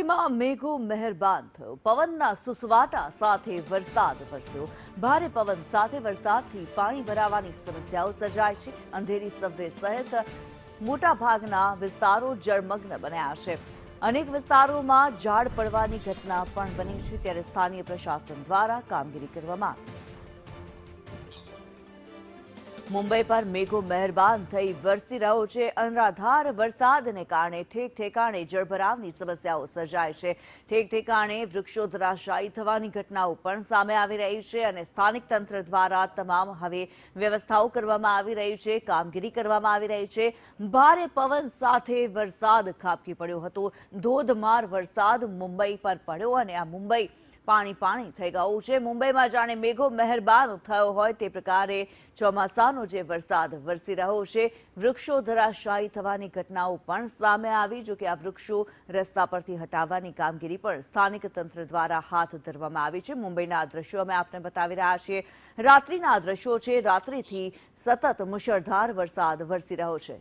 મુંબઈમાં મેઘો મહેરબાન થયો. પવનના સુસવાટા સાથે વરસાદ વરસ્યો. ભારે પવન સાથે વરસાદથી પાણી ભરાવાની સમસ્યાઓ સર્જાય છે. અંધેરી સબવે સહિત મોટાભાગના વિસ્તારો જળમગ્ન બન્યા છે. અનેક વિસ્તારોમાં ઝાડ પડવાની ઘટના પણ બની છે. ત્યારે સ્થાનિય પ્રશાસન દ્વારા કામગીરી કરવામાં આવી. મુંબઈ પર મેઘો મહેરબાન થઈ વરસી રહ્યો છે. અનરાધાર વરસાદને કારણે ઠેક ઠેકાણે જળભરાવની સમસ્યાઓ સર્જાય છે. ઠેક ઠેકાણે વૃક્ષો ધરાશાયી થવાની ઘટનાઓ પણ સામે આવી રહી છે અને સ્થાનિક તંત્ર દ્વારા તમામ હવે વ્યવસ્થાઓ કરવામાં આવી રહી છે, કામગીરી કરવામાં આવી રહી છે. ભારે પવન સાથે વરસાદ ખાબકી પડ્યો હતો. ધોધમાર વરસાદ મુંબઈ પર પડ્યો અને આ મુંબઈ પાણી થઈ ગયું છે. મુંબઈમાં જાણે મેઘો મહેરબાન થયો હોય તે પ્રકારે ચોમાસાનો જે વરસાદ વરસી રહ્યો છે. વૃક્ષો ધરાશાયી થવાની ઘટનાઓ પણ સામે આવી. જો કે આ વૃક્ષો રસ્તા પરથી હટાવવાની કામગીરી પણ સ્થાનિક તંત્ર દ્વારા હાથ ધરવામાં આવી છે. મુંબઈના આ દ્રશ્યો અમે આપને બતાવી રહ્યા છીએ. રાત્રિના આ દ્રશ્યો છે. રાત્રિથી સતત મુશળધાર વરસાદ વરસી રહ્યો છે.